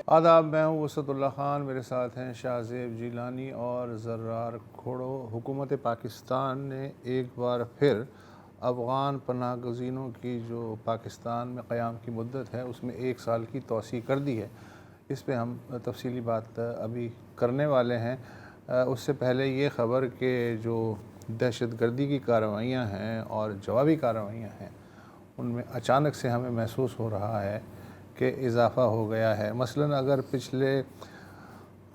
آداب، میں ہوں وسعت اللہ خان، میرے ساتھ ہیں شاہ زیب جیلانی اور زرار کھوڑو۔ حکومت پاکستان نے ایک بار پھر افغان پناہ گزینوں کی جو پاکستان میں قیام کی مدت ہے اس میں 1 سال کی توسیع کر دی ہے۔ اس پہ ہم تفصیلی بات ابھی کرنے والے ہیں۔ اس سے پہلے یہ خبر کہ جو دہشت گردی کی کارروائیاں ہیں اور جوابی کارروائیاں ہیں ان میں اچانک سے ہمیں محسوس ہو رہا ہے کہ اضافہ ہو گیا ہے۔ مثلاً اگر پچھلے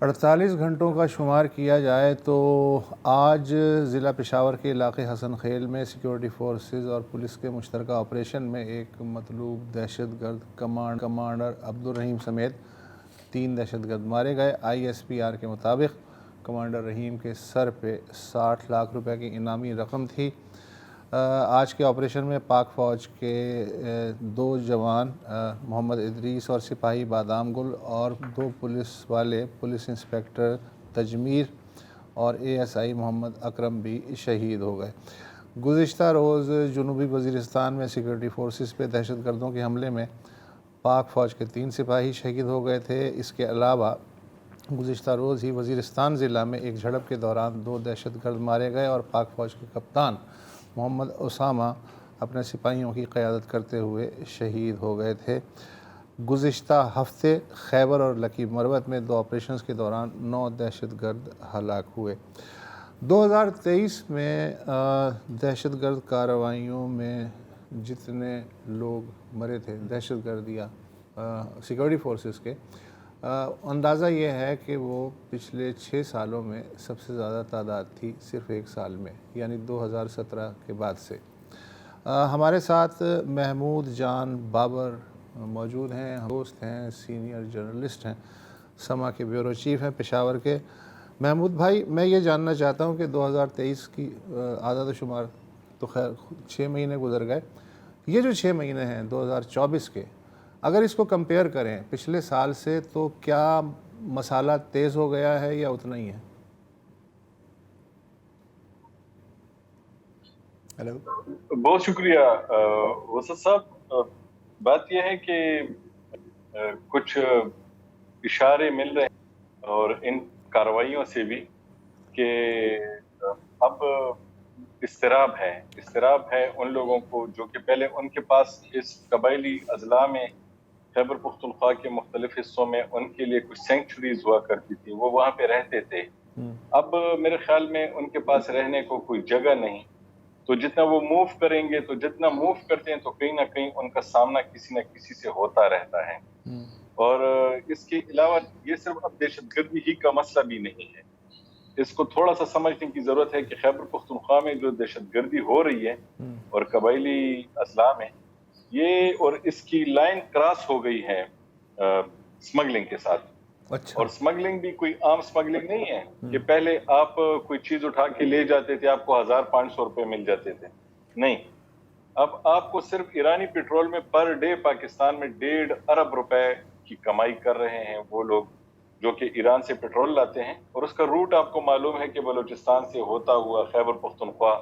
48 گھنٹوں کا شمار کیا جائے تو آج ضلع پشاور کے علاقے حسن خیل میں سیکیورٹی فورسز اور پولیس کے مشترکہ آپریشن میں ایک مطلوب دہشت گرد کمانڈر عبدالرحیم سمیت 3 دہشت گرد مارے گئے۔ ISPR کے مطابق کمانڈر رحیم کے سر پہ 60 لاکھ روپے کی انعامی رقم تھی۔ آج کے آپریشن میں پاک فوج کے 2 جوان محمد ادریس اور سپاہی بادام گل اور 2 پولیس والے پولیس انسپیکٹر تجمیر اور ASI محمد اکرم بھی شہید ہو گئے۔ گزشتہ روز جنوبی وزیرستان میں سیکورٹی فورسز پہ دہشت گردوں کے حملے میں پاک فوج کے 3 سپاہی شہید ہو گئے تھے۔ اس کے علاوہ گزشتہ روز ہی وزیرستان ضلع میں ایک جھڑپ کے دوران 2 دہشت گرد مارے گئے اور پاک فوج کے کپتان محمد اسامہ اپنے سپاہیوں کی قیادت کرتے ہوئے شہید ہو گئے تھے۔ گزشتہ ہفتے خیبر اور لکی مروت میں 2 آپریشنز کے دوران 9 دہشت گرد ہلاک ہوئے۔ 2023 میں دہشت گرد کارروائیوں میں جتنے لوگ مرے تھے دہشت گرد یا سیکورٹی فورسز کے، اندازہ یہ ہے کہ وہ پچھلے 6 سالوں میں سب سے زیادہ تعداد تھی صرف 1 سال میں، یعنی 2017 کے بعد سے۔ ہمارے ساتھ محمود جان بابر موجود ہیں، دوست ہیں، سینئر جرنلسٹ ہیں، سما کے بیورو چیف ہیں پشاور کے۔ محمود بھائی، میں یہ جاننا چاہتا ہوں کہ 2023 کی اعداد و شمار تو خیر 6 مہینے گزر گئے، یہ جو 6 مہینے ہیں 2024 کے، اگر اس کو کمپیئر کریں پچھلے سال سے تو کیا مسالہ تیز ہو گیا ہے یا اتنا ہی ہے؟ ہیلو، بہت شکریہ وسط صاحب۔ بات یہ ہے کہ کچھ اشارے مل رہے ہیں اور ان کارروائیوں سے بھی کہ اب اضطراب ہے ان لوگوں کو جو کہ پہلے ان کے پاس اس قبائلی اضلاع میں خیبر پختونخوا کے مختلف حصوں میں ان کے لیے کچھ سینکچوریز ہوا کرتی تھی، وہ وہاں پہ رہتے تھے۔ اب میرے خیال میں ان کے پاس رہنے کو کوئی جگہ نہیں، تو جتنا وہ موو کریں گے تو جتنا موو کرتے ہیں تو کہیں نہ کہیں ان کا سامنا کسی نہ کسی سے ہوتا رہتا ہے۔ اور اس کے علاوہ یہ صرف اب دہشت گردی ہی کا مسئلہ بھی نہیں ہے، اس کو تھوڑا سا سمجھنے کی ضرورت ہے کہ خیبر پختونخوا میں جو دہشت گردی ہو رہی ہے اور قبائلی اضلاع میں، یہ اور اس کی لائن کراس ہو گئی ہے سمگلنگ کے ساتھ۔ اور سمگلنگ بھی کوئی عام سمگلنگ نہیں ہے کہ پہلے آپ کوئی چیز اٹھا کے لے جاتے تھے آپ کو 1500 روپے مل جاتے تھے، نہیں، اب آپ کو صرف ایرانی پیٹرول میں پر ڈے پاکستان میں 1.5 ارب روپے کی کمائی کر رہے ہیں وہ لوگ جو کہ ایران سے پیٹرول لاتے ہیں، اور اس کا روٹ آپ کو معلوم ہے کہ بلوچستان سے ہوتا ہوا خیبر پختونخوا،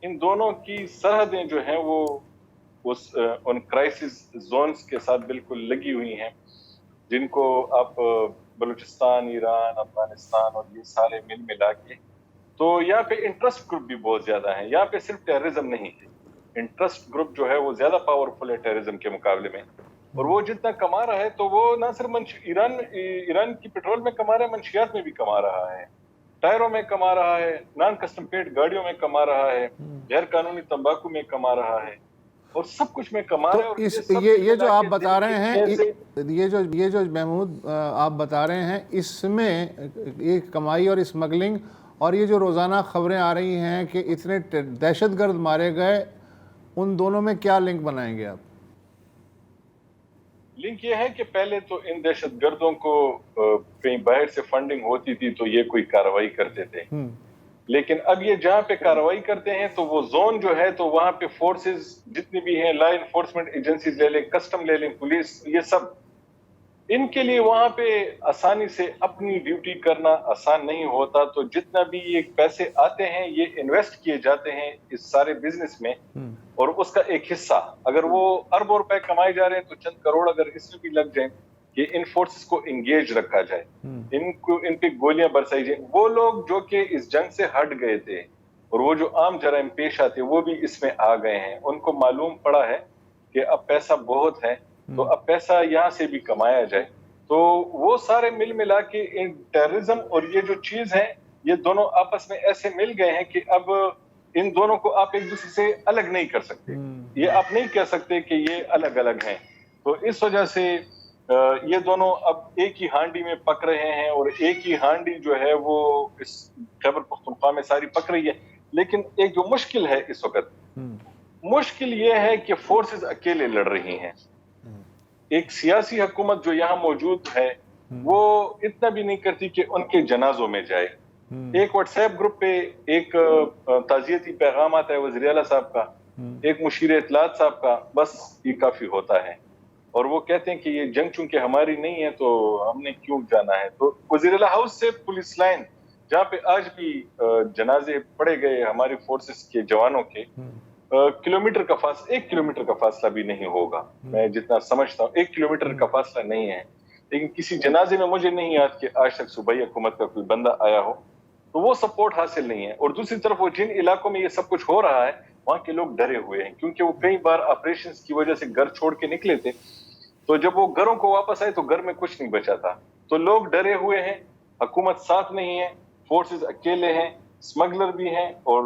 ان دونوں کی سرحدیں جو ہیں وہ ان کرائسس زونز کے ساتھ بالکل لگی ہوئی ہیں، جن کو آپ بلوچستان، ایران، افغانستان اور یہ سارے مل ملا کے، تو یہاں پہ انٹرسٹ گروپ بھی بہت زیادہ ہیں۔ یہاں پہ صرف ٹیررزم نہیں ہے، انٹرسٹ گروپ جو ہے وہ زیادہ پاورفل ہے ٹیررزم کے مقابلے میں، اور وہ جتنا کما رہا ہے تو وہ نہ صرف ایران کی پیٹرول میں کما رہا ہے، منشیات میں بھی کما رہا ہے، ٹائروں میں کما رہا ہے، نان کسٹم پیڈ گاڑیوں میں کما رہا ہے، غیر قانونی تمباکو میں کما رہا ہے، اور سب کچھ میں کما رہا ہے۔ اور یہ جو آپ بتا رہے ہیں، یہ جو محمود آپ بتا رہے ہیں، اس میں یہ کمائی اور اسمگلنگ اور یہ جو روزانہ خبریں آ رہی ہیں کہ اتنے دہشت گرد مارے گئے، ان دونوں میں کیا لنک بنائیں گے آپ؟ لنک یہ ہے کہ پہلے تو ان دہشت گردوں کو کہیں باہر سے فنڈنگ ہوتی تھی تو یہ کوئی کارروائی کرتے تھے، لیکن اب یہ جہاں پہ کارروائی کرتے ہیں تو وہ زون جو ہے تو وہاں پہ فورسز جتنی بھی ہیں، لا انفورسمنٹ ایجنسیز لے لیں، کسٹم لے لیں، پولیس، یہ سب ان کے لیے وہاں پہ آسانی سے اپنی ڈیوٹی کرنا آسان نہیں ہوتا، تو جتنا بھی یہ پیسے آتے ہیں یہ انویسٹ کیے جاتے ہیں اس سارے بزنس میں، اور اس کا ایک حصہ اگر وہ اربوں روپے کمائے جا رہے ہیں تو چند کروڑ اگر اس میں بھی لگ جائیں کہ ان فورسز کو انگیج رکھا جائے, ان پہ گولیاں برسائی جائیں. وہ لوگ جو کہ اس جنگ سے ہٹ گئے تھے اور وہ جو عام جرائم پیش آتے وہ بھی اس میں آ گئے ہیں, ان کو معلوم پڑا ہے کہ اب پیسہ بہت ہے تو اب پیسہ یہاں سے بھی کمایا جائے. تو وہ سارے مل ملا کے ٹیررزم اور یہ جو چیز ہے یہ دونوں آپس میں ایسے مل گئے ہیں کہ اب ان دونوں کو آپ ایک دوسرے سے الگ نہیں کر سکتے. یہ آپ نہیں کہہ سکتے کہ یہ الگ الگ ہیں. تو اس وجہ سے یہ دونوں اب ایک ہی ہانڈی میں پک رہے ہیں, اور ایک ہی ہانڈی جو ہے وہ اس خیبر پختونخوا میں ساری پک رہی ہے. لیکن ایک جو مشکل ہے اس وقت, مشکل یہ ہے کہ فورسز اکیلے لڑ رہی ہیں. ایک سیاسی حکومت جو یہاں موجود ہے وہ اتنا بھی نہیں کرتی کہ ان کے جنازوں میں جائے. ایک واٹس ایپ گروپ پہ ایک تعزیتی پیغام آتا ہے وزیر اعلیٰ صاحب کا, ایک مشیر اطلاعات صاحب کا, بس یہ کافی ہوتا ہے. اور وہ کہتے ہیں کہ یہ جنگ چونکہ ہماری نہیں ہے تو ہم نے کیوں جانا ہے. تو وزیر اعلیٰ ہاؤس سے پولیس لائن جہاں پہ آج بھی جنازے پڑے گئے ہماری فورسز کے جوانوں کے, کلومیٹر کا فاصلہ, 1 کلومیٹر کا فاصلہ بھی نہیں ہوگا. میں جتنا سمجھتا ہوں 1 کلومیٹر کا فاصلہ نہیں ہے. لیکن کسی جنازے میں مجھے نہیں یاد کہ آج تک صوبائی حکومت کا کوئی بندہ آیا ہو. تو وہ سپورٹ حاصل نہیں ہے. اور دوسری طرف وہ جن علاقوں میں یہ سب کچھ ہو رہا ہے وہاں کے لوگ ڈرے ہوئے ہیں, کیونکہ وہ کئی بار آپریشنز کی وجہ سے گھر چھوڑ کے نکلے تھے. تو جب وہ گھروں کو واپس آئے تو گھر میں کچھ نہیں بچا تھا. تو لوگ ڈرے ہوئے ہیں, حکومت ساتھ نہیں ہے, فورسز اکیلے ہیں, اسمگلر بھی ہیں اور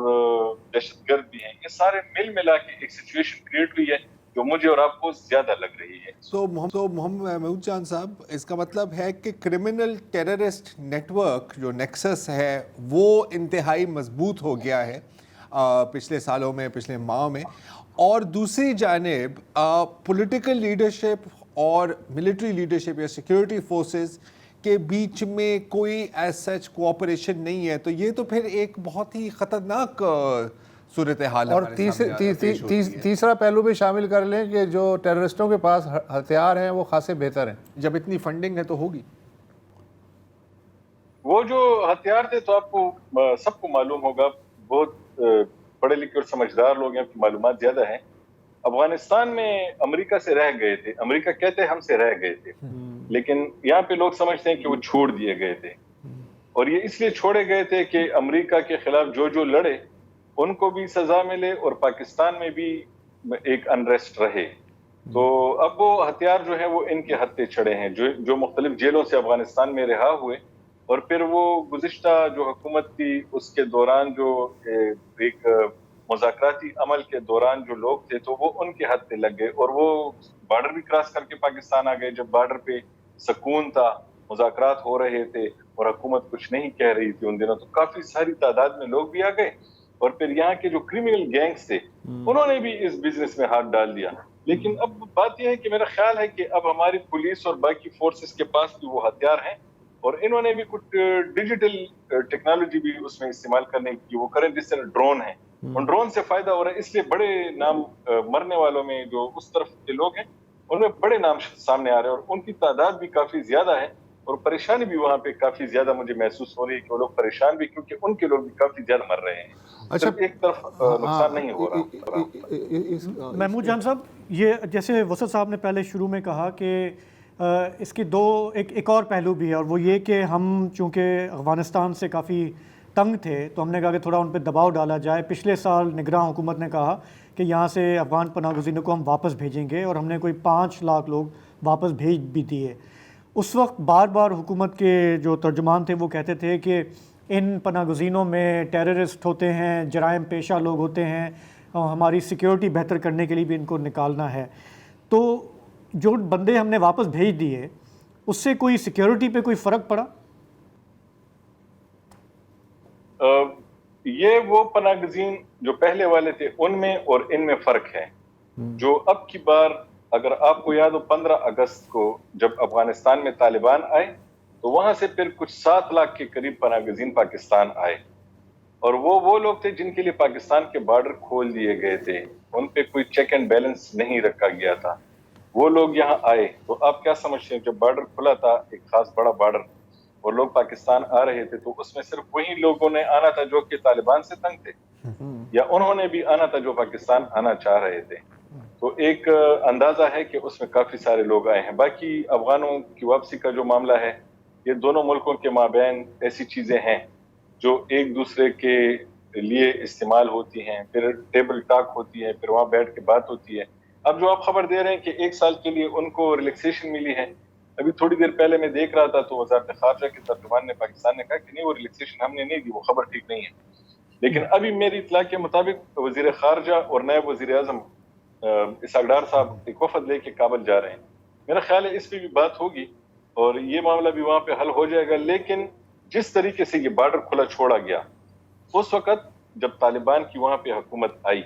دہشت گرد بھی ہیں. یہ سارے مل ملا کے ایک سچویشن کریٹ ہوئی ہے جو مجھے اور آپ کو زیادہ لگ رہی ہے. تو محمد محمود جان صاحب, اس کا مطلب ہے کہ کرمنل ٹیررسٹ نیٹ ورک جو نیکسس ہے وہ انتہائی مضبوط ہو گیا ہے پچھلے سالوں میں, پچھلے ماہ میں. اور دوسری جانب پولیٹیکل لیڈرشپ اور ملٹری لیڈرشپ یا سیکیورٹی فورسز کے بیچ میں کوئی ایز سچ کوآپریشن نہیں ہے. تو یہ تو پھر ایک بہت ہی خطرناک صورتحال ہے. اور تیسرا پہلو بھی شامل کر لیں کہ جو ٹیررسٹوں کے پاس ہتھیار ہیں وہ خاصے بہتر ہیں. جب اتنی فنڈنگ ہے تو ہوگی. وہ جو ہتھیار تھے تو آپ کو سب کو معلوم ہوگا, بہت پڑھے لکھے اور سمجھدار لوگ ہیں, معلومات زیادہ ہیں. افغانستان میں امریکہ سے رہ گئے تھے, امریکہ کہتے ہم سے رہ گئے تھے, لیکن یہاں پہ لوگ سمجھتے ہیں کہ وہ چھوڑ دیے گئے تھے. اور یہ اس لیے چھوڑے گئے تھے کہ امریکہ کے خلاف جو لڑے ان کو بھی سزا ملے اور پاکستان میں بھی ایک انریسٹ رہے. تو اب وہ ہتھیار جو ہے وہ ان کے ہتھے چڑھے ہیں جو مختلف جیلوں سے افغانستان میں رہا ہوئے, اور پھر وہ گزشتہ جو حکومت تھی اس کے دوران جو ایک مذاکراتی عمل کے دوران جو لوگ تھے تو وہ ان کے ہتھے لگ گئے, اور وہ بارڈر بھی کراس کر کے پاکستان آ گئے. جب بارڈر پہ سکون تھا, مذاکرات ہو رہے تھے اور حکومت کچھ نہیں کہہ رہی تھی ان دنوں, تو کافی ساری تعداد میں لوگ بھی آ گئے. اور پھر یہاں کے جو کرمنل گینگز تھے انہوں نے بھی اس بزنس میں ہاتھ ڈال دیا. لیکن اب بات یہ ہے کہ میرا خیال ہے کہ اب ہماری پولیس اور باقی فورسز کے پاس بھی وہ ہتھیار ہیں, اور انہوں نے بھی کچھ ڈیجیٹل ٹیکنالوجی بھی اس میں استعمال کرنے کی وہ کریں, جس طرح ڈرون ہیں. ان ڈرون سے فائدہ ہو رہا ہے, اس لیے بڑے نام مرنے والوں میں جو اس طرف کے لوگ ہیں ان میں بڑے نام سامنے آ رہے ہیں, اور ان کی تعداد بھی کافی زیادہ ہے. اور پریشانی بھی وہاں پہ کافی زیادہ مجھے محسوس ہو رہی ہے کہ وہ لوگ پریشان بھی, کیونکہ ان کے لوگ بھی کافی زیادہ مر رہے ہیں. اچھا, ایک طرف نقصان نہیں ہو رہا. محمود جان صاحب, یہ جیسے وسط صاحب نے پہلے شروع میں کہا کہ اس کی ایک اور پہلو بھی ہے, اور وہ یہ کہ ہم چونکہ افغانستان سے کافی تنگ تھے تو ہم نے کہا کہ تھوڑا ان پہ دباؤ ڈالا جائے. پچھلے سال نگراں حکومت نے کہا کہ یہاں سے افغان پناہ گزینوں کو ہم واپس بھیجیں گے, اور ہم نے کوئی 5 لاکھ لوگ واپس بھیج بھی دیے. اس وقت بار بار حکومت کے جو ترجمان تھے وہ کہتے تھے کہ ان پناہ گزینوں میں ٹیررسٹ ہوتے ہیں, جرائم پیشہ لوگ ہوتے ہیں, ہماری سیکیورٹی بہتر کرنے کے لیے بھی ان کو نکالنا ہے. تو جو بندے ہم نے واپس بھیج دیے اس سے کوئی سیکیورٹی پہ کوئی فرق پڑا؟ یہ وہ پناہ گزین جو پہلے والے تھے ان میں اور ان میں فرق ہے. جو اب کی بار اگر آپ کو یاد ہو 15 اگست کو جب افغانستان میں طالبان آئے تو وہاں سے پھر کچھ 7 لاکھ کے قریب پناہ گزین پاکستان آئے, اور وہ لوگ تھے جن کے لیے پاکستان کے بارڈر کھول دیے گئے تھے, ان پہ کوئی چیک اینڈ بیلنس نہیں رکھا گیا تھا. وہ لوگ یہاں آئے تو آپ کیا سمجھتے ہیں, جب بارڈر کھلا تھا ایک خاص بڑا بارڈر, اور لوگ پاکستان آ رہے تھے, تو اس میں صرف وہی لوگوں نے آنا تھا جو کہ طالبان سے تنگ تھے, یا انہوں نے بھی آنا تھا جو پاکستان آنا چاہ رہے تھے. تو ایک اندازہ ہے کہ اس میں کافی سارے لوگ آئے ہیں. باقی افغانوں کی واپسی کا جو معاملہ ہے، یہ دونوں ملکوں کے مابین ایسی چیزیں ہیں جو ایک دوسرے کے لیے استعمال ہوتی ہیں، پھر ٹیبل ٹاک ہوتی ہے، پھر وہاں بیٹھ کے بات ہوتی ہے. اب جو آپ خبر دے رہے ہیں کہ 1 سال کے لیے ان کو ریلیکسیشن ملی ہے، ابھی تھوڑی دیر پہلے میں دیکھ رہا تھا تو وزارت خارجہ کے ترجمان نے پاکستان نے کہا کہ نہیں، وہ ریلیکسیشن ہم نے نہیں دی، وہ خبر ٹھیک نہیں ہے. لیکن ابھی میری اطلاع کے مطابق وزیر خارجہ اور نائب وزیر اعظم اسحاق ڈار صاحب ایک وفد لے کے کابل جا رہے ہیں. میرا خیال ہے اس پہ بھی بات ہوگی اور یہ معاملہ بھی وہاں پہ حل ہو جائے گا. لیکن جس طریقے سے یہ بارڈر کھلا چھوڑا گیا، اس وقت جب طالبان کی وہاں پہ حکومت آئی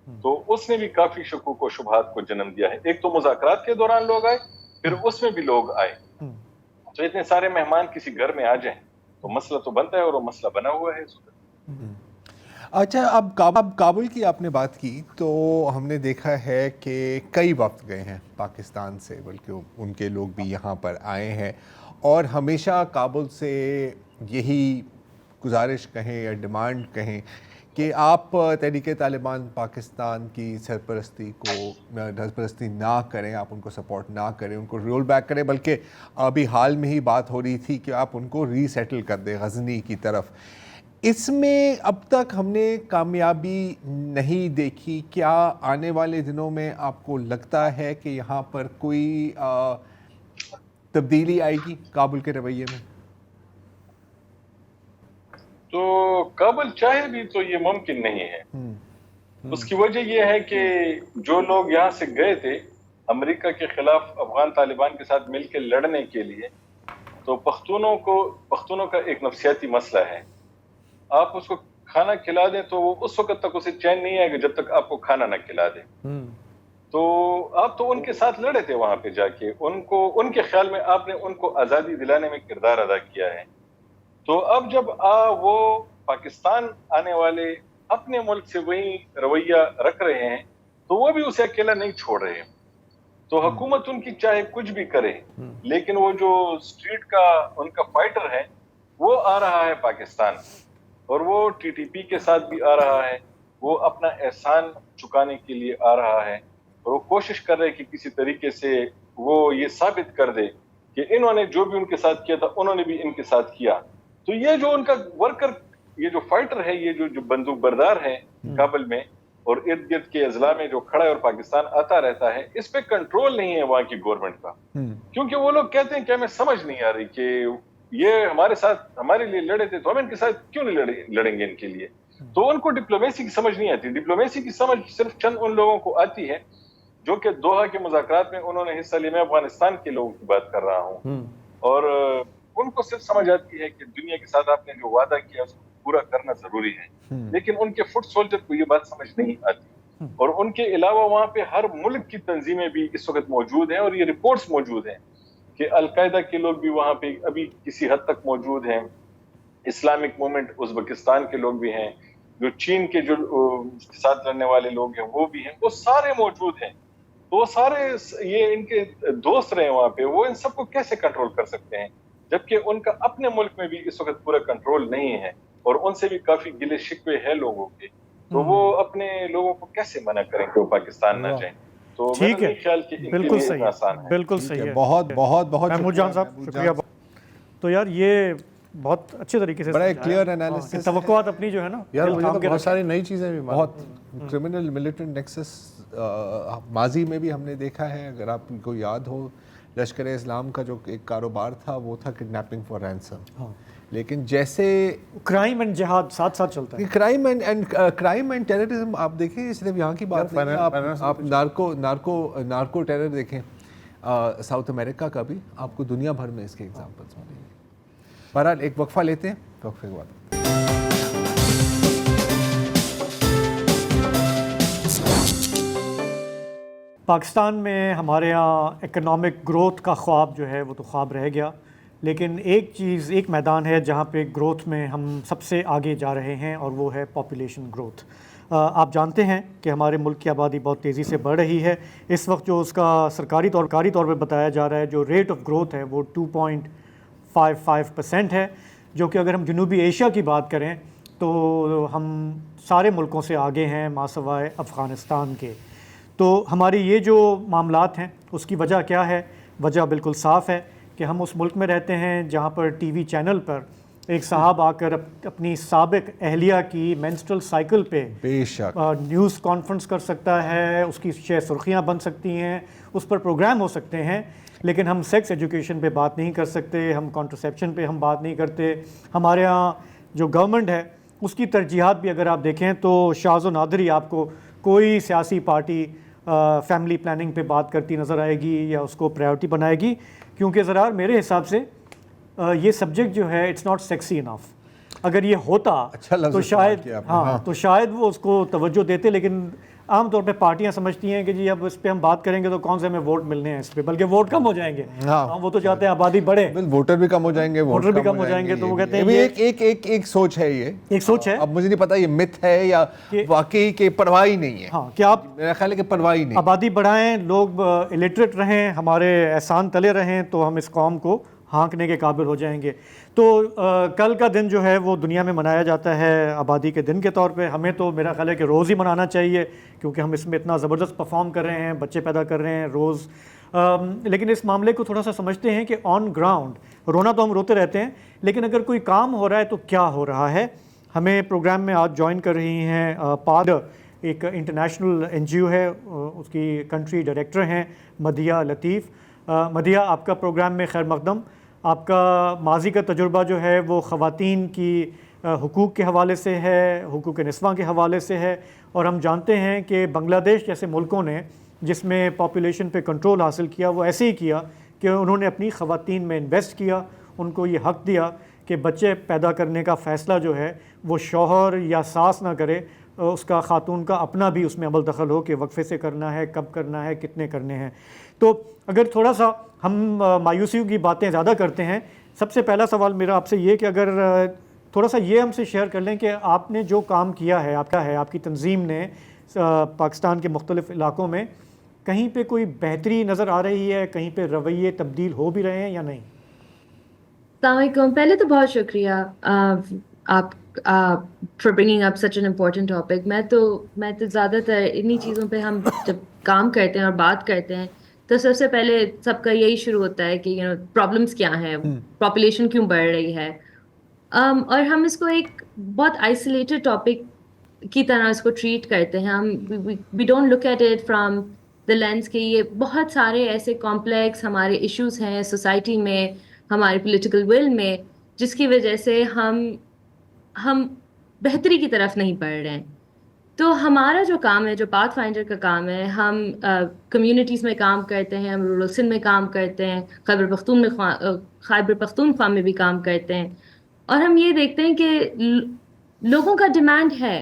تو اس نے بھی کافی شکوک و شبہات کو جنم دیا ہے. ایک تو مذاکرات کے دوران لوگ آئے، پھر اس میں بھی لوگ آئے. تو اتنے سارے مہمان کسی گھر میں آ جائیں تو مسئلہ تو بنتا ہے، اور وہ مسئلہ بنا ہوا ہے اس وقت. اچھا، اب کابل کی آپ نے بات کی تو ہم نے دیکھا ہے کہ کئی وفد گئے ہیں پاکستان سے، بلکہ ان کے لوگ بھی یہاں پر آئے ہیں، اور ہمیشہ کابل سے یہی گزارش کہیں یا ڈیمانڈ کہیں کہ آپ تحریک طالبان پاکستان کی سرپرستی نہ کریں، آپ ان کو سپورٹ نہ کریں، ان کو رول بیک کریں، بلکہ ابھی حال میں ہی بات ہو رہی تھی کہ آپ ان کو ری سیٹل کر دیں غزنی کی طرف. اس میں اب تک ہم نے کامیابی نہیں دیکھی. کیا آنے والے دنوں میں آپ کو لگتا ہے کہ یہاں پر کوئی تبدیلی آئے گی کابل کے رویے میں؟ تو کابل چاہے بھی تو یہ ممکن نہیں ہے. اس کی وجہ یہ ہے کہ جو لوگ یہاں سے گئے تھے امریکہ کے خلاف افغان طالبان کے ساتھ مل کے لڑنے کے لیے، تو پختونوں کا ایک نفسیاتی مسئلہ ہے. آپ اس کو کھانا کھلا دیں تو وہ اس وقت تک اسے چین نہیں آئے گا جب تک آپ کو کھانا نہ کھلا دیں. تو آپ تو ان کے ساتھ لڑے تھے وہاں پہ جا کے، ان کے خیال میں آپ نے ان کو آزادی دلانے میں کردار ادا کیا ہے. تو اب جب وہ پاکستان آنے والے اپنے ملک سے وہی رویہ رکھ رہے ہیں تو وہ بھی اسے اکیلا نہیں چھوڑ رہے ہیں. تو حکومت ان کی چاہے کچھ بھی کرے، لیکن وہ جو اسٹریٹ کا ان کا فائٹر ہے وہ آ رہا ہے پاکستان، اور وہ ٹی ٹی پی کے ساتھ بھی آ رہا ہے. وہ اپنا احسان چکانے کے لیے آ رہا ہے، اور وہ کوشش کر رہے کہ کسی طریقے سے وہ یہ ثابت کر دے کہ انہوں نے جو بھی ان کے ساتھ کیا تھا انہوں نے بھی ان کے ساتھ کیا. تو یہ جو ان کا ورکر، یہ جو فائٹر ہے، یہ جو بندوق بردار ہے کابل میں اور ارد گرد کے اضلاع میں جو کھڑا ہے اور پاکستان آتا رہتا ہے، اس پہ کنٹرول نہیں ہے وہاں کی گورنمنٹ کا. کیونکہ وہ لوگ کہتے ہیں کہ ہمیں سمجھ نہیں آ رہی کہ یہ ہمارے ساتھ ہمارے لیے لڑے تھے تو ہم ان کے ساتھ کیوں نہیں لڑیں گے ان کے لیے. تو ان کو ڈپلومیسی کی سمجھ نہیں آتی. ڈپلومیسی کی سمجھ صرف چند ان لوگوں کو آتی ہے جو کہ دوحہ کے مذاکرات میں انہوں نے حصہ لیا. میں افغانستان کے لوگوں کی بات کر رہا ہوں، اور ان کو صرف سمجھ آتی ہے کہ دنیا کے ساتھ آپ نے جو وعدہ کیا اس کو پورا کرنا ضروری ہے. لیکن ان کے فٹ سولجر کو یہ بات سمجھ نہیں آتی. اور ان کے علاوہ وہاں پہ ہر ملک کی تنظیمیں بھی اس وقت موجود ہیں، اور یہ رپورٹس موجود ہیں کہ القاعدہ کے لوگ بھی وہاں پہ ابھی کسی حد تک موجود ہیں. اسلامک موومنٹ ازبکستان کے لوگ بھی ہیں، جو چین کے جو ساتھ لڑنے والے لوگ ہیں وہ بھی ہیں، وہ سارے موجود ہیں. تو وہ سارے یہ ان کے دوست رہے وہاں پہ، وہ ان سب کو کیسے کنٹرول کر سکتے ہیں؟ جبکہ ان کا اپنے ملک میں بھی اس وقت پورا کنٹرول نہیں ہے، اور ان سے بھی کافی گلے شکوے ہیں لوگوں کے. تو وہ اپنے لوگوں کو کیسے منع کریں کہ وہ پاکستان نہ جائیں؟ تو ٹھیک ہے، خیال کہ بالکل صحیح ہے، بالکل صحیح ہے. بہت بہت بہت محمود جان صاحب شکریہ. تو یار یہ بہت اچھے طریقے سے بڑا کلیئر انالیسس، توقعات اپنی جو ہے نا یار مجھے تو بہت ساری نئی چیزیں بھی بہت کرمنل ملیٹنٹ نیکسس ماضی میں بھی ہم نے دیکھا ہے. اگر آپ کو یاد ہو، لشکر اسلام کا جو ایک کاروبار تھا وہ تھا کڈنیپنگ فار رینسم. لیکن جیسے کرائم اینڈ جہاد ساتھ ساتھ چلتا ہے، کرائم اینڈ ٹیررزم آپ دیکھیں، صرف یہاں کی بات نہیں ہے، آپ نارکو ٹیرر دیکھیں ساؤتھ امریکہ کا بھی، آپ کو دنیا بھر میں اس کے ایگزامپلس ملیں گے. بہرحال ایک وقفہ لیتے ہیں، وقفے کے بعد پاکستان میں ہمارے ہاں اکنامک گروتھ کا خواب جو ہے وہ تو خواب رہ گیا، لیکن ایک میدان ہے جہاں پہ گروتھ میں ہم سب سے آگے جا رہے ہیں، اور وہ ہے پاپولیشن گروتھ. آپ جانتے ہیں کہ ہمارے ملک کی آبادی بہت تیزی سے بڑھ رہی ہے. اس وقت جو اس کا سرکاری طور پہ بتایا جا رہا ہے، جو ریٹ آف گروتھ ہے وہ 2.55% ہے، جو کہ اگر ہم جنوبی ایشیا کی بات کریں تو ہم سارے ملکوں سے آگے ہیں ماسوائے افغانستان کے. تو ہماری یہ جو معاملات ہیں اس کی وجہ کیا ہے؟ وجہ بالکل صاف ہے کہ ہم اس ملک میں رہتے ہیں جہاں پر ٹی وی چینل پر ایک صاحب آ کر اپنی سابق اہلیہ کی مینسٹرل سائیکل پہ بے شک نیوز کانفرنس کر سکتا ہے، اس کی 6 سرخیاں بن سکتی ہیں، اس پر پروگرام ہو سکتے ہیں، لیکن ہم سیکس ایجوکیشن پہ بات نہیں کر سکتے، ہم کانٹرسیپشن پہ ہم بات نہیں کرتے. ہمارے ہاں جو گورنمنٹ ہے اس کی ترجیحات بھی اگر آپ دیکھیں تو شاذ و نادر ہی آپ کو کوئی سیاسی پارٹی فیملی پلاننگ پہ بات کرتی نظر آئے گی یا اس کو پرائیورٹی بنائے گی، کیونکہ ذرا میرے حساب سے یہ سبجیکٹ جو ہے اٹس ناٹ سیکسی انف. اگر یہ ہوتا اچھا لفظ تو استعمال شاید کیا آپ نے، تو شاید وہ اس کو توجہ دیتے، لیکن عام طور پہ پارٹیاں سمجھتی ہیں کہ جی اب اس پہ ہم بات کریں گے تو کون سے ہمیں ووٹ ملنے ہیں اس پہ، بلکہ ووٹ کم ہو جائیں گے. وہ تو چاہتے ہیں آبادی بڑھے، ووٹر بھی کم ہو جائیں گے، ووٹر بھی کم ہو جائیں گے، تو وہ کہتے ہیں ایک سوچ ہے، یہ ایک سوچ ہے. اب مجھے نہیں پتا یہ مت ہے یا واقعی کہ پرواہ ہی نہیں ہے. ہاں کہ آپ میرا خیال ہے کہ پرواہ ہی نہیں، آبادی بڑھائیں، لوگ الٹریٹ رہیں، ہمارے احسان تلے رہیں، تو ہم اس قوم کو ہانکنے کے قابل ہو جائیں گے. تو کل کا دن جو ہے وہ دنیا میں منایا جاتا ہے آبادی کے دن کے طور پہ. ہمیں تو میرا خیال ہے کہ روز ہی منانا چاہیے، کیونکہ ہم اس میں اتنا زبردست پرفارم کر رہے ہیں، بچے پیدا کر رہے ہیں روز. لیکن اس معاملے کو تھوڑا سا سمجھتے ہیں کہ آن گراؤنڈ رونا تو ہم روتے رہتے ہیں، لیکن اگر کوئی کام ہو رہا ہے تو کیا ہو رہا ہے. ہمیں پروگرام میں آج جوائن کر رہی ہیں پاد، ایک انٹرنیشنل NGO ہے، اس کی کنٹری ڈائریکٹر ہیں مدیہ لطیف. مدیہ، آپ کا پروگرام میں خیر مقدم. آپ کا ماضی کا تجربہ جو ہے وہ خواتین کی حقوق کے حوالے سے ہے، حقوق نسواں کے حوالے سے ہے، اور ہم جانتے ہیں کہ بنگلہ دیش جیسے ملکوں نے جس میں پاپولیشن پہ کنٹرول حاصل کیا، وہ ایسے ہی کیا کہ انہوں نے اپنی خواتین میں انویسٹ کیا، ان کو یہ حق دیا کہ بچے پیدا کرنے کا فیصلہ جو ہے وہ شوہر یا ساس نہ کرے، اس کا خاتون کا اپنا بھی اس میں عمل دخل ہو کہ وقفے سے کرنا ہے، کب کرنا ہے، کتنے کرنے ہیں. تو اگر تھوڑا سا ہم مایوسیوں کی باتیں زیادہ کرتے ہیں، سب سے پہلا سوال میرا آپ سے یہ کہ اگر تھوڑا سا یہ ہم سے شیئر کر لیں کہ آپ نے جو کام کیا ہے، آپ کی تنظیم نے پاکستان کے مختلف علاقوں میں، کہیں پہ کوئی بہتری نظر آ رہی ہے، کہیں پہ رویے تبدیل ہو بھی رہے ہیں یا نہیں؟ السلام علیکم. پہلے تو بہت شکریہ آپ for bringing up such an important topic. میں تو زیادہ تر انہی چیزوں پہ ہم جب کام کرتے ہیں اور بات کرتے ہیں تو سب سے پہلے سب کا یہی شروع ہوتا ہے کہ پرابلمس کیا ہیں، پاپولیشن کیوں بڑھ رہی ہے، اور ہم اس کو ایک بہت آئسولیٹڈ ٹاپک کی طرح اس کو ٹریٹ کرتے ہیں. ہم we don't look at it from the lens کہ یہ بہت سارے ایسے کمپلیکس ہمارے ایشوز ہیں سوسائٹی میں، ہمارے پولیٹیکل ول میں، جس کی وجہ سے ہم بہتری کی طرف نہیں بڑھ رہے ہیں. تو ہمارا جو کام ہے، جو پاتھ فائنڈر کا کام ہے، ہم کمیونٹیز میں کام کرتے ہیں، ہم رورل سندھ میں کام کرتے ہیں، خیبر پختونخوا میں بھی کام کرتے ہیں، اور ہم یہ دیکھتے ہیں کہ لوگوں کا ڈیمانڈ ہے،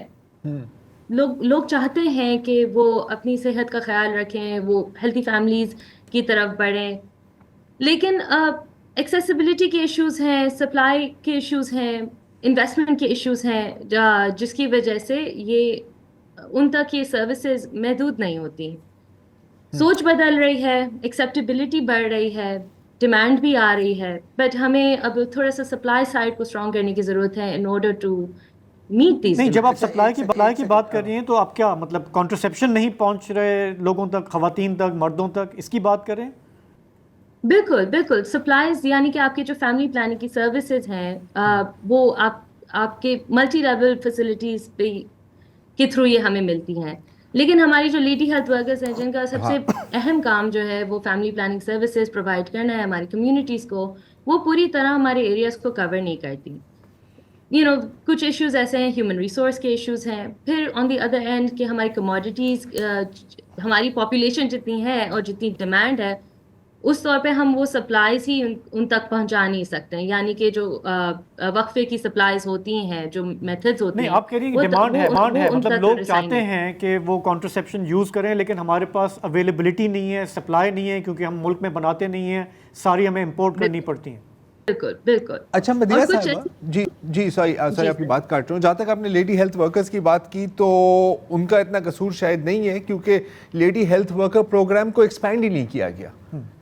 لوگ چاہتے ہیں کہ وہ اپنی صحت کا خیال رکھیں، وہ ہیلتھی فیملیز کی طرف بڑھیں، لیکن ایکسیسیبلٹی کے ایشوز ہیں، سپلائی کے ایشوز ہیں، انویسٹمنٹ کے ایشوز ہیں، جس کی وجہ سے ان تک یہ سروسز محدود نہیں ہوتی. سوچ بدل رہی ہے، ایکسیپٹیبلٹی بڑھ رہی ہے، ڈیمانڈ بھی آ رہی ہے، بٹ ہمیں اب تھوڑا سا سپلائی سائڈ کو اسٹرانگ کرنے کی ضرورت ہے in order to meet these. نہیں، جب آپ سپلائی کی بات کر رہی ہیں تو آپ کیا مطلب کانٹرسیپشن نہیں پہنچ رہے لوگوں تک، خواتین تک، مردوں تک، اس کی بات کریں؟ بالکل سپلائیز، یعنی کہ آپ کے جو فیملی پلاننگ کی سروسز ہیں وہ آپ کے ملٹی لیول فیسلٹیز کے تھرو یہ ہمیں ملتی ہیں، لیکن ہماری جو لیڈی ہیلتھ ورکرز ہیں جن کا سب سے اہم کام جو ہے وہ فیملی پلاننگ سروسز پرووائڈ کرنا ہے ہماری کمیونٹیز کو، وہ پوری طرح ہمارے ایریاز کو کور نہیں کرتی. کچھ ایشوز ایسے ہیں، ہیومن ریسورس کے ایشوز ہیں، پھر آن دی ادر اینڈ کہ ہماری کموڈیٹیز، ہماری پاپولیشن جتنی ہے اور جتنی ڈیمانڈ ہے اس طور پہ ہم وہ سپلائیز ہی ان تک پہنچا نہیں سکتے ہیں، یعنی کہ جو وقفے کی سپلائیز ہوتی ہیں، جو میتھڈز ہوتے ہیں. نہیں، آپ کہہ رہی ہیں ڈیمانڈ ہے، مطلب لوگ چاہتے ہیں کہ وہ کانٹرسیپشن یوز کریں، لیکن ہمارے پاس اویلیبلٹی نہیں ہے، سپلائی نہیں ہے، کیونکہ ہم ملک میں بناتے نہیں ہیں، ساری ہمیں امپورٹ کرنی پڑتی ہیں. بالکل. اچھا مدیہ صاحبہ، جی سوری آپ کی بات کاٹ رہا ہوں. جہاں تک آپ نے لیڈی ہیلتھ ورکرز کی بات کی تو ان کا اتنا قصور شاید نہیں ہے، کیونکہ لیڈی ہیلتھ ورکر پروگرام کو ایکسپینڈ ہی نہیں کیا گیا.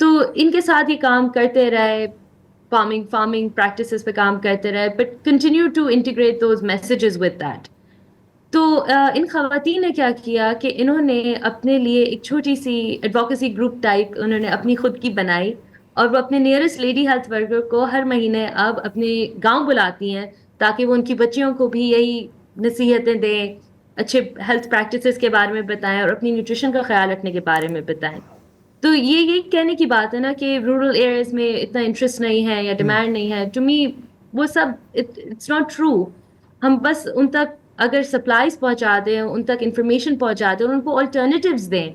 تو ان کے ساتھ یہ کام کرتے رہے, فارمنگ پریکٹسز پہ کام کرتے رہے, but continue to integrate those messages with that. تو ان خواتین نے کیا کیا کہ انہوں نے اپنے لیے ایک چھوٹی سی ایڈوکیسی گروپ ٹائپ انہوں نے اپنی خود کی بنائی, اور وہ اپنے نیئرسٹ لیڈی ہیلتھ ورکر کو ہر مہینے اب اپنے گاؤں بلاتی ہیں تاکہ وہ ان کی بچیوں کو بھی یہی نصیحتیں دیں, اچھے ہیلتھ پریکٹسز کے بارے میں بتائیں اور اپنی نیوٹریشن کا خیال رکھنے کے بارے میں بتائیں. تو یہی کہنے کی بات ہے نا کہ رورل ایریاز میں اتنا انٹرسٹ نہیں ہے یا ڈیمانڈ نہیں ہے. ٹو می وہ سب اٹس ناٹ ٹرو. ہم بس ان تک اگر سپلائیز پہنچا دیں, ان تک انفارمیشن پہنچا دیں اور ان کو آلٹرنیٹیوز دیں,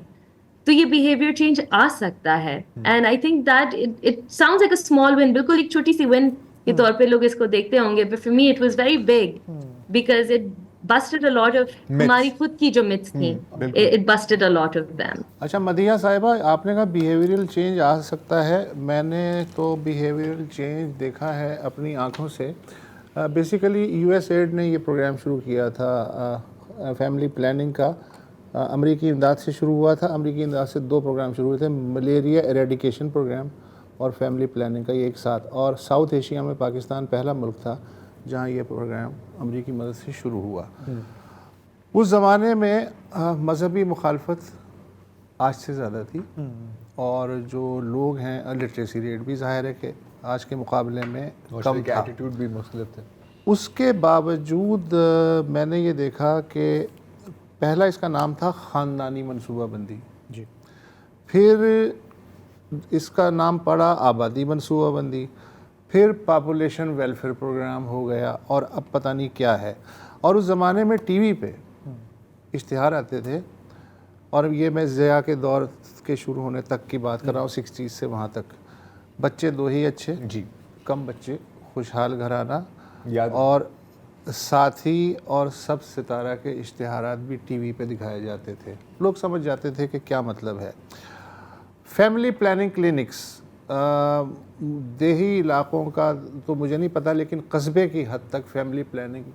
تو یہ بیہیویئر چینج آ سکتا ہے. And I think that it sounds like a small one, بالکل ایک چھوٹی سی ون کے طور پہ لوگ اس کو دیکھتے ہوں گے, but for me it was very big because it busted a lot of ہماری خود کی جو myths تھیں, it busted a lot of them. اچھا مدیحہ صاحبہ, آپ نے کہا بیہیویئرل چینج آ سکتا ہے. میں نے تو بیہیویئرل چینج دیکھا ہے اپنی آنکھوں سے. بیسیکلی یو ایس ایڈ نے یہ پروگرام شروع کیا تھا فیملی پلاننگ کا, امریکی امداد سے شروع ہوا تھا. امریکی امداد سے 2 پروگرام شروع ہوئے تھے, ملیریا ایریڈیکیشن پروگرام اور فیملی پلاننگ کا, یہ ایک ساتھ. اور ساؤتھ ایشیا میں پاکستان پہلا ملک تھا جہاں یہ پروگرام امریکی مدد سے شروع ہوا. اس زمانے میں مذہبی مخالفت آج سے زیادہ تھی, اور جو لوگ ہیں لٹریسی ریٹ بھی ظاہر ہے کہ آج کے مقابلے میں کم تھا, ایٹیٹیوڈ بھی مختلف تھے. اس کے باوجود میں نے یہ دیکھا کہ پہلا اس کا نام تھا خاندانی منصوبہ بندی, جی, پھر اس کا نام پڑا آبادی منصوبہ بندی, پھر پاپولیشن ویلفیئر پروگرام ہو گیا, اور اب پتہ نہیں کیا ہے. اور اس زمانے میں ٹی وی پہ اشتہار آتے تھے, اور یہ میں ضیاء کے دور کے شروع ہونے تک کی بات کر رہا ہوں, 60s سے وہاں تک. بچے 2 ہی اچھے, جی, کم بچے, خوشحال گھرانہ, یاد اور ساتھی اور سب ستارہ کے اشتہارات بھی ٹی وی پہ دکھائے جاتے تھے. لوگ سمجھ جاتے تھے کہ کیا مطلب ہے. فیملی پلاننگ کلینکس دیہی علاقوں کا تو مجھے نہیں پتہ, لیکن قصبے کی حد تک فیملی پلاننگ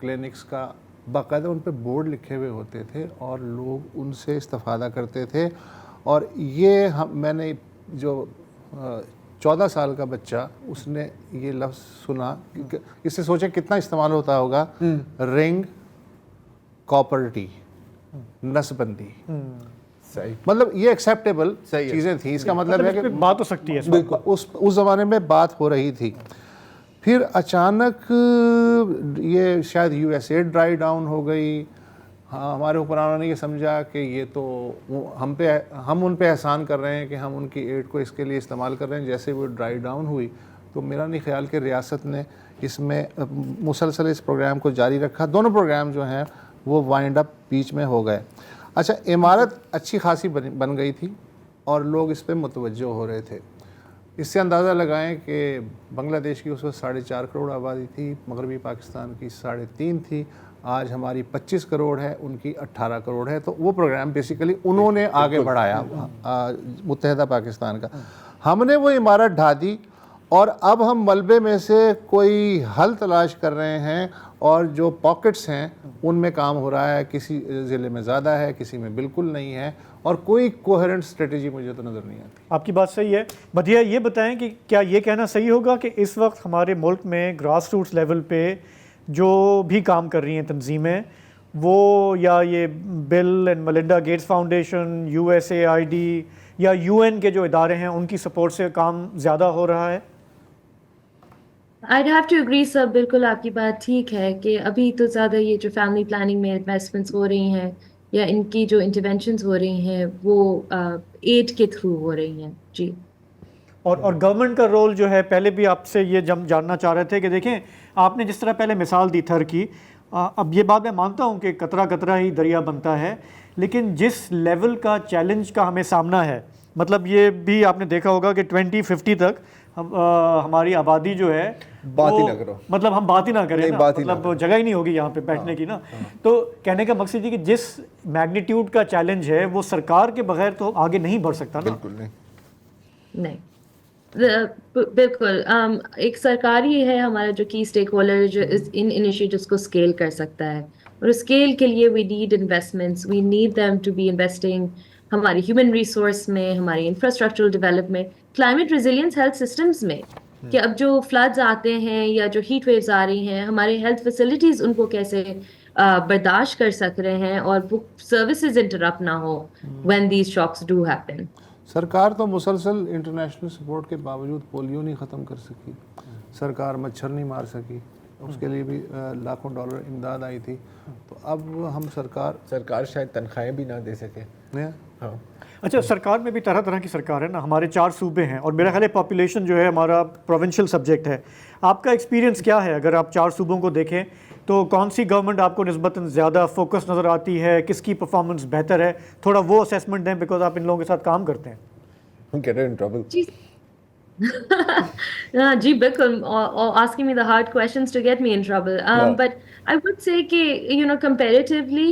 کلینکس کا باقاعدہ ان پہ بورڈ لکھے ہوئے ہوتے تھے, اور لوگ ان سے استفادہ کرتے تھے. اور یہ میں نے جو 14 سال کا بچہ, اس نے یہ لفظ سنا, اس سے سوچیں کتنا استعمال ہوتا ہوگا, رنگ کاپرٹی, نسبندی. صحیح, مطلب یہ ایکسیپٹیبل چیزیں تھیں. اس کا مطلب ہے کہ بات ہو سکتی ہے, اس زمانے میں بات ہو رہی تھی. پھر اچانک یہ شاید U S aid dry down ہو گئی. ہاں, ہمارے حکمرانوں نے یہ سمجھا کہ یہ تو ہم ان پہ احسان کر رہے ہیں کہ ہم ان کی ایڈ کو اس کے لیے استعمال کر رہے ہیں. جیسے وہ ڈرائی ڈاؤن ہوئی تو میرا نہیں خیال کہ ریاست نے اس میں مسلسل اس پروگرام کو جاری رکھا. دونوں پروگرام جو ہیں وہ وائنڈ اپ بیچ میں ہو گئے. اچھا, عمارت اچھی خاصی بن گئی تھی اور لوگ اس پہ متوجہ ہو رہے تھے. اس سے اندازہ لگائیں کہ بنگلہ دیش کی اس وقت 4.5 کروڑ آبادی تھی, مغربی پاکستان کی 3.5 تھی, آج ہماری 25 کروڑ ہے, ان کی 18 کروڑ ہے. تو وہ پروگرام بیسیکلی انہوں نے آگے بڑھایا متحدہ پاکستان کا. ہم نے وہ عمارت ڈھا دی, اور اب ہم ملبے میں سے کوئی حل تلاش کر رہے ہیں, اور جو پاکٹس ہیں ان میں کام ہو رہا ہے. کسی ضلع میں زیادہ ہے, کسی میں بالکل نہیں ہے, اور کوئی کوہرنٹ اسٹریٹجی مجھے تو نظر نہیں آتی. آپ کی بات صحیح ہے. مدیحہ, یہ بتائیں کہ کیا یہ کہنا صحیح ہوگا کہ اس وقت ہمارے ملک میں گراس روٹس لیول پہ جو بھی کام کر رہی ہیں تنظیمیں, وہ یا یہ Bill and Melinda Gates Foundation, USAID یا UN کے جو ادارے ہیں, ان کی سپورٹ سے کام زیادہ ہو رہا ہے؟ I'd have to agree sir, بالکل آپ کی بات ٹھیک ہے کہ ابھی تو زیادہ یہ جو فیملی پلاننگ میں انویسٹمنٹس ہو رہی ہیں یا ان کی جو انٹرونشنز ہو رہی ہیں وہ ایڈ کے تھرو ہو رہی ہیں. جی, اور گورنمنٹ کا رول جو ہے, پہلے بھی آپ سے یہ جاننا چاہ رہے تھے کہ دیکھیں آپ نے جس طرح پہلے مثال دی تھر کی, اب یہ بات میں مانتا ہوں کہ قطرہ قطرہ ہی دریا بنتا ہے, لیکن جس لیول کا چیلنج کا ہمیں سامنا ہے, مطلب یہ بھی آپ نے دیکھا ہوگا کہ 2050 تک ہماری آبادی جو ہے, بات ہی نہ کرو, مطلب ہم بات ہی نہ کریں, مطلب جگہ ہی نہیں ہوگی یہاں پہ بیٹھنے کی نا. تو کہنے کا مقصد یہ کہ جس میگنیٹیوڈ کا چیلنج ہے وہ سرکار کے بغیر تو آگے نہیں بڑھ سکتا نا. بالکل نہیں, بالکل ایک سرکاری ہے ہمارا جو کی اسٹیک ہولڈر جو ان انیشیٹوز کو اسکیل کر سکتا ہے, اور اسکیل کے لیے we need investments, we need them to be investing. ہماری ہیومن ریسورس میں, ہماری infrastructural development, climate resilience health systems میں, کہ اب جو فلڈز آتے ہیں یا جو ہیٹ ویوز آ رہی ہیں, ہمارے ہیلتھ فیسلٹیز ان کو کیسے برداشت کر سک رہے ہیں اور وہ سروسز انٹرپٹ نہ ہو when these shocks do happen. سرکار تو مسلسل انٹرنیشنل سپورٹ کے باوجود پولیو نہیں ختم کر سکی, سرکار مچھر نہیں مار سکی, اس کے لیے بھی لاکھوں ڈالر امداد آئی تھی. تو اب ہم سرکار شاید تنخواہیں بھی نہ دے سکے. ہاں اچھا, سرکار میں بھی طرح طرح کی سرکار ہے نا, ہمارے 4 صوبے ہیں اور میرا خیال ہے پاپولیشن جو ہے ہمارا پروونشل سبجیکٹ ہے. آپ کا ایکسپیرینس کیا ہے اگر آپ 4 صوبوں کو دیکھیں تو کون سی گورنمنٹ آپ کو نسبتاً زیادہ فوکس نظر آتی ہے, کس کی پرفارمنس بہتر ہے؟ تھوڑا وہ اسیسمنٹ دیں بیکاز آپ ان لوگوں کے ساتھ کام کرتے ہیں. Get her in trouble. جی بالکل, asking me the hard questions to get me in trouble. But I would say کہ comparatively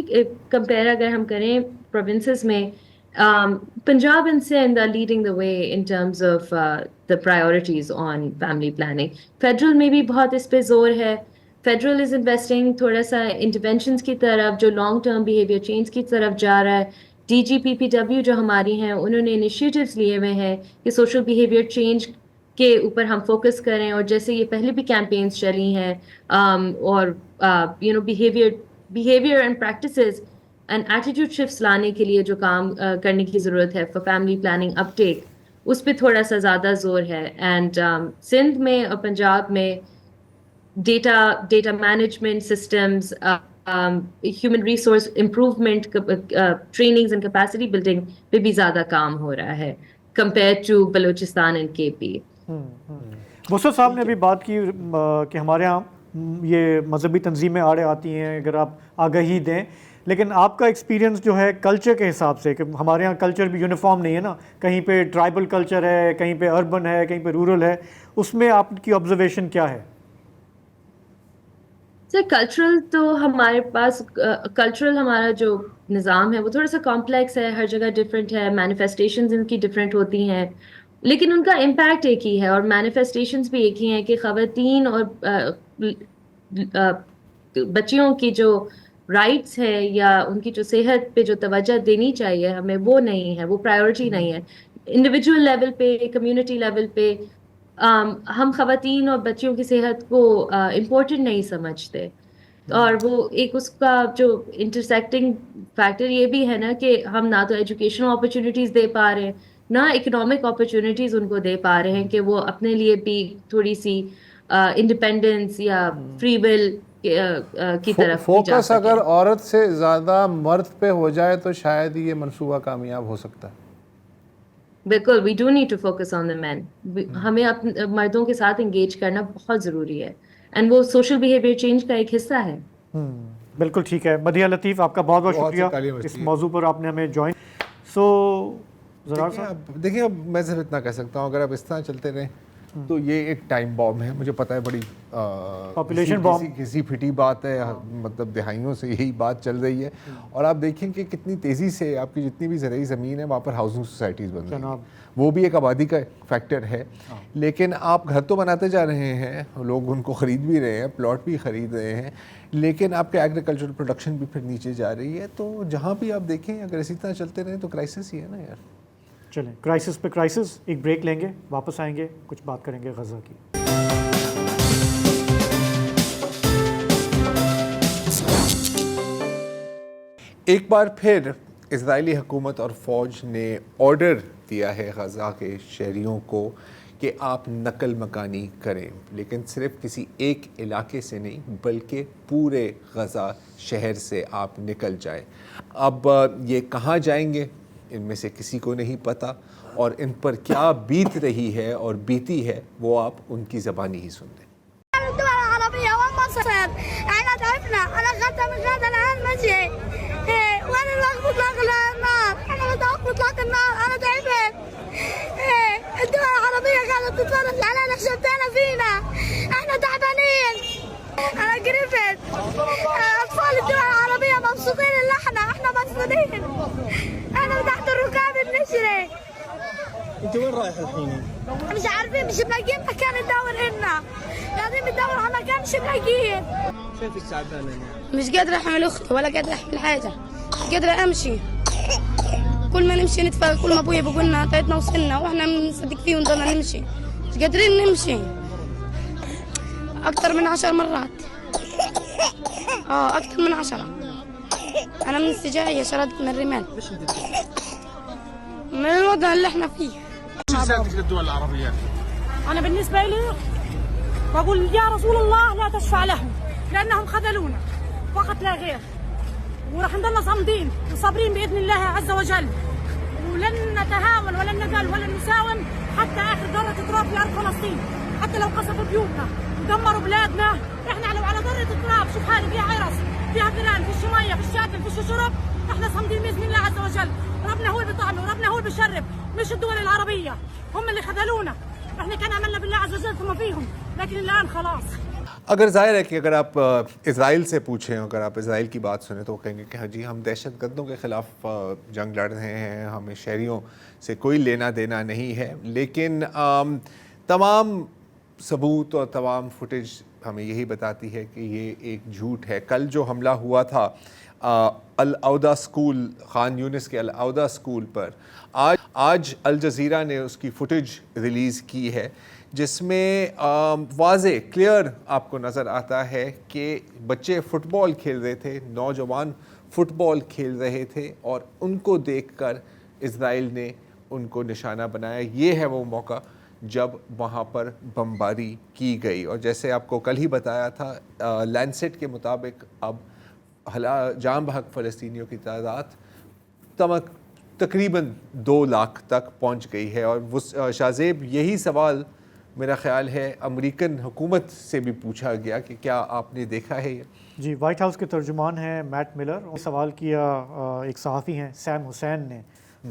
compare اگر ہم کریں provinces میں, Punjab and Sindh are leading the way in terms of the priorities on family planning. Federal میں بھی بہت اس پہ زور ہے. Federal is investing تھوڑا سا interventions کی طرف, جو long term behavior change کی طرف جا رہا ہے. DGPPW جو ہماری ہیں انہوں نے انیشیٹوز لیے ہوئے ہیں کہ سوشل بیہیویئر چینج کے اوپر ہم فوکس کریں, اور جیسے یہ پہلے بھی کیمپینز چلی ہیں, اور behaviour and practices and attitude shifts لانے کے لیے جو کام کرنے کی ضرورت ہے فار فیملی پلاننگ اپ ٹیک, اس پہ تھوڑا سا زیادہ زور ہے. اینڈ سندھ میں اور پنجاب میں data management systems, human resource improvement, trainings and capacity building پہ بھی زیادہ کام ہو رہا ہے کمپیئر ٹو بلوچستان اینڈ کے پی. وسط صاحب نے ابھی بات کی کہ ہمارے ہاں یہ مذہبی تنظیمیں آڑے آتی ہیں, اگر آپ آگہی دیں, لیکن آپ کا ایکسپیرینس جو ہے کلچر کے حساب سے, کہ ہمارے ہاں کلچر بھی یونیفارم نہیں ہے نا, کہیں پہ ٹرائبل کلچر ہے, کہیں پہ اربن ہے, کہیں پہ رورل ہے, اس میں آپ کی آبزرویشن کیا ہے؟ سر کلچرل تو ہمارے پاس کلچرل ہمارا جو نظام ہے وہ تھوڑا سا کمپلیکس ہے, ہر جگہ ڈفرینٹ ہے, مینیفیسٹیشنز ان کی ڈفرینٹ ہوتی ہیں, لیکن ان کا امپیکٹ ایک ہی ہے اور مینیفیسٹیشنز بھی ایک ہی ہیں کہ خواتین اور بچیوں کی جو رائٹس ہے یا ان کی جو صحت پہ جو توجہ دینی چاہیے ہمیں, وہ نہیں ہے, وہ پرائیورٹی نہیں ہے. انڈیویجول لیول پہ, کمیونٹی لیول پہ ہم خواتین اور بچیوں کی صحت کو امپورٹنٹ نہیں سمجھتے. اور وہ ایک اس کا جو انٹرسیکٹنگ فیکٹر یہ بھی ہے نا کہ ہم نہ تو ایجوکیشنل اپرچونیٹیز دے پا رہے ہیں, نہ اکنامک اپرچونیٹیز ان کو دے پا رہے ہیں کہ وہ اپنے لیے بھی تھوڑی سی انڈیپینڈنس یا فری ول کی طرف فوکس اگر عورت سے زیادہ مرد پہ ہو جائے تو شاید یہ منصوبہ کامیاب ہو سکتا ہے. بالکل, we do need to focus on the man. ہمیں اپنے مردوں کے ساتھ انگیج کرنا بہت ضروری ہے, اینڈ وہ سوشل بیہیویئر چینج کا ایک حصہ ہے. بالکل ٹھیک ہے. مدیحہ لطیف, آپ کا بہت بہت شکریہ اس موضوع پر آپ نے ہمیں جوائن. دیکھیں اب میں صرف اتنا کہہ سکتا ہوں, اگر آپ اس طرح چلتے رہیں تو یہ ایک ٹائم بام ہے. مجھے پتہ ہے بڑی پاپولیشن بام کسی پھٹی بات ہے, مطلب دہائیوں سے یہی بات چل رہی ہے. اور آپ دیکھیں کہ کتنی تیزی سے آپ کی جتنی بھی زرعی زمین ہے وہاں پر ہاؤسنگ سوسائٹیز بن رہی ہیں, وہ بھی ایک آبادی کا فیکٹر ہے. لیکن آپ گھر تو بناتے جا رہے ہیں, لوگ ان کو خرید بھی رہے ہیں, پلاٹ بھی خرید رہے ہیں, لیکن آپ کے ایگریکلچرل پروڈکشن بھی پھر نیچے جا رہی ہے. تو جہاں بھی آپ دیکھیں اگر اسی طرح چلتے رہیں تو کرائسس ہی ہے نا یار. چلیں کرائسس پہ کرائسس, ایک بریک لیں گے, واپس آئیں گے, کچھ بات کریں گے غزہ کی. ایک بار پھر اسرائیلی حکومت اور فوج نے آرڈر دیا ہے غزہ کے شہریوں کو کہ آپ نقل مکانی کریں, لیکن صرف کسی ایک علاقے سے نہیں بلکہ پورے غزہ شہر سے آپ نکل جائیں. اب یہ کہاں جائیں گے ان میں سے کسی کو نہیں پتہ, اور ان پر کیا بیت رہی ہے اور بیتی ہے وہ آپ ان کی زبانی ہی سن لیں. الدول العربية قاعدة تتفرج علينا شتينا فينا, احنا تعبانين. انا قرفت, اطفال الدول العربية مبسوطين ان احنا مبسوطين, احنا تحت الركاب بنشري. انت وين رايح الحين؟ مش عارفين, مش ملاقيين مكان ندور لنا, قاعدين ندور على مكان مش ملاقيين. كيف تعبانة؟ مش قادرة احمل اختي ولا قادرة احمل حاجة, قادرة امشي. كل ما نمشي نتفاجئ، كل ما ابويا بيقول لنا تعبنا وصلنا واحنا بنصدق فيه ونضلنا نمشي، مش قادرين نمشي اكثر من 10 مرات. اكثر من 10. انا من السجاية شردت من الرمال من الوضع اللي احنا فيه. شو رسالتك للدول العربية؟ أنا بالنسبة لي بقول يا رسول الله لا تشفع لهم لأنهم خذلونا فقط لا غير، ورح نضلنا صامدين وصابرين بإذن الله عز وجل، ولن نتهاون ولن نقل ولن نساوم حتى آخر ذرة تراب في أرض فلسطين، حتى لو قصفوا بيوتنا ودمروا بلادنا. إحنا لو على ذرة تراب شوف هذه فيها عرس فيها فيران فيش مية فيش شاكل فيش شرب، إحنا صامدين بإذن الله عز وجل. ربنا هو اللي بيطعمنا وربنا هو اللي بيشرب، مش الدول العربية هم اللي خذلونا. احنا كان عملنا بالله عز وجل ثم فيهم، لكن الان خلاص. اگر ظاہر ہے کہ اگر آپ اسرائیل سے پوچھیں، اگر آپ اسرائیل کی بات سنیں تو وہ کہیں گے کہ ہاں جی ہم دہشت گردوں کے خلاف جنگ لڑ رہے ہیں، ہمیں شہریوں سے کوئی لینا دینا نہیں ہے. لیکن تمام ثبوت اور تمام فوٹیج ہمیں یہی بتاتی ہے کہ یہ ایک جھوٹ ہے. کل جو حملہ ہوا تھا العودہ اسکول، خان یونس کے العودہ اسکول پر، آج الجزیرہ نے اس کی فوٹیج ریلیز کی ہے جس میں واضح کلیئر آپ کو نظر آتا ہے کہ بچے فٹ بال کھیل رہے تھے، نوجوان فٹ بال کھیل رہے تھے اور ان کو دیکھ کر اسرائیل نے ان کو نشانہ بنایا. یہ ہے وہ موقع جب وہاں پر بمباری کی گئی. اور جیسے آپ کو کل ہی بتایا تھا، لینسیٹ کے مطابق اب جاں بحق فلسطینیوں کی تعداد تقریباً 2 لاکھ تک پہنچ گئی ہے. اور شاہزیب یہی سوال میرا خیال ہے امریکن حکومت سے بھی پوچھا گیا کہ کیا آپ نے دیکھا ہے یہ؟ جی، وائٹ ہاؤس کے ترجمان ہیں میٹ ملر، سوال کیا ایک صحافی ہیں سیم حسین نے،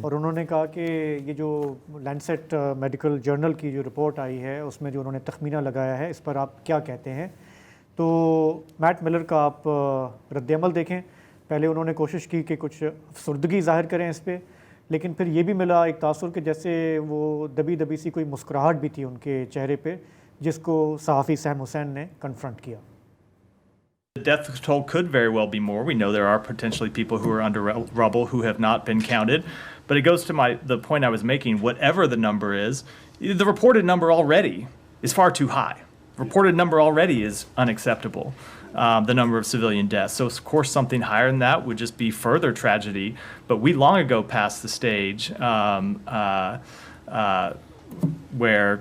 اور انہوں نے کہا کہ یہ جو لینسیٹ میڈیکل جرنل کی جو رپورٹ آئی ہے اس میں جو انہوں نے تخمینہ لگایا ہے اس پر آپ کیا کہتے ہیں؟ تو میٹ ملر کا آپ رد عمل دیکھیں. پہلے انہوں نے کوشش کی کہ کچھ افسردگی ظاہر کریں اس پہ، لیکن پھر یہ بھی ملا ایک تاثر کہ جیسے وہ دبی دبی سی کوئی مسکراہٹ بھی تھی ان کے چہرے پہ، جس کو صحافی سیم حسین نے کنفرنٹ کیا. The death toll could very well be more. We know there are potentially people who are under rubble who have not been counted. But it goes to the point I was making. Whatever the number is, the reported number already is far too high. Reported number already is unacceptable, the number of civilian deaths. So, of course, something higher than that would just be further tragedy. But we long ago passed the stage where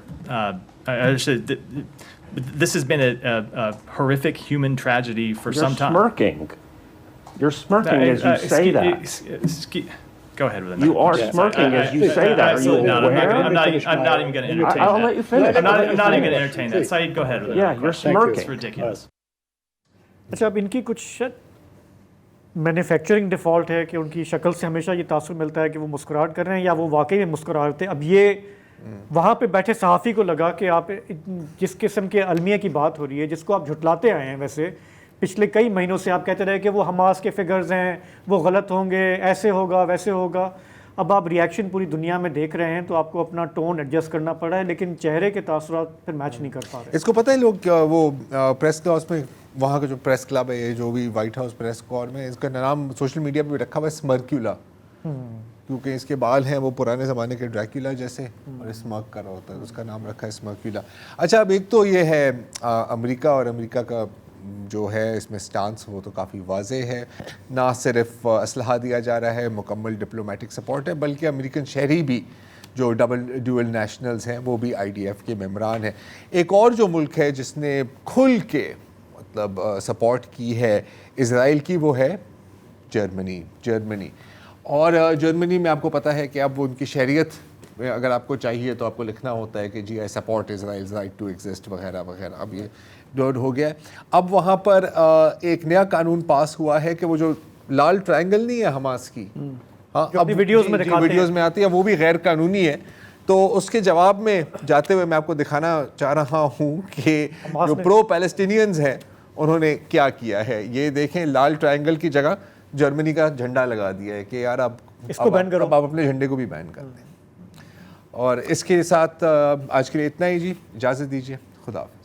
this has been a horrific human tragedy for some time. You're smirking as you say that. Go ahead with it. You are smirking as you say that. Are you aware? I'm not even going to entertain that. I'll let you finish. I'm not even going to entertain that. Saeed, go ahead with it. Yeah, you're smirking. It's ridiculous. اچھا، اب ان کی کچھ manufacturing default ہے کہ ان کی شکل سے ہمیشہ یہ تاثر ملتا ہے کہ وہ مسکراہٹ کر رہے ہیں یا وہ واقعی میں مسکرا رہے تھے. اب یہ وہاں پہ بیٹھے صحافی کو لگا کہ آپ جس قسم کے المیہ کی بات ہو رہی ہے، جس کو آپ جھٹلاتے آئے ہیں، ویسے پچھلے کئی مہینوں سے آپ کہتے رہے کہ وہ حماس کے فگرز ہیں، وہ غلط ہوں گے، ایسے ہوگا ویسے ہوگا. اب آپ ریاکشن پوری دنیا میں دیکھ رہے ہیں تو آپ کو اپنا ٹون ایڈجسٹ کرنا پڑا ہے، لیکن چہرے کے تاثرات پھر میچ نہیں کر پا رہے. اس کو پتہ ہے لوگ وہ پریس کلاس میں، وہاں کا جو پریس کلب ہے جو بھی وائٹ ہاؤس پریس کور میں، اس کا نام سوشل میڈیا پہ بھی رکھا ہوا ہے اسمرکیولا، کیونکہ اس کے بال ہیں وہ پرانے زمانے کے ڈریکولا جیسے اور اسمرک کر رہا ہوتا ہے، اس کا نام رکھا ہے اسمرکیولا. اچھا، اب ایک تو یہ ہے امریکہ، اور امریکہ کا جو ہے اس میں سٹانس وہ تو کافی واضح ہے. نہ صرف اسلحہ دیا جا رہا ہے، مکمل ڈپلومیٹک سپورٹ ہے، بلکہ امریکن شہری بھی جو ڈیول نیشنلز ہیں وہ بھی IDF کے ممبران ہیں. ایک اور جو ملک ہے جس نے کھل کے مطلب سپورٹ کی ہے اسرائیل کی، وہ ہے جرمنی. اور جرمنی میں آپ کو پتہ ہے کہ اب ان کی شہریت میں اگر آپ کو چاہیے تو آپ کو لکھنا ہوتا ہے کہ جی I support Israel's right to exist وغیرہ وغیرہ. اب یہ ڈوڈ ہو گیا ہے. اب وہاں پر ایک نیا قانون پاس ہوا ہے کہ وہ جو لال ٹرائنگل نہیں ہے حماس کی، اب ویڈیوز میں آتی ہے، وہ بھی غیر قانونی ہے. تو اس کے جواب میں جاتے ہوئے میں آپ کو دکھانا چاہ رہا ہوں کہ جو پرو پیلسٹینینز ہیں انہوں نے کیا کیا ہے. یہ دیکھیں، لال ٹرائنگل کی جگہ جرمنی کا جھنڈا لگا دیا ہے کہ یار اب اس کو بین کرو، آپ اپنے جھنڈے کو بھی بین کر دیں. اور اس کے ساتھ آج کے لیے اتنا ہی جی، اجازت دیجیے، خدا حافظ.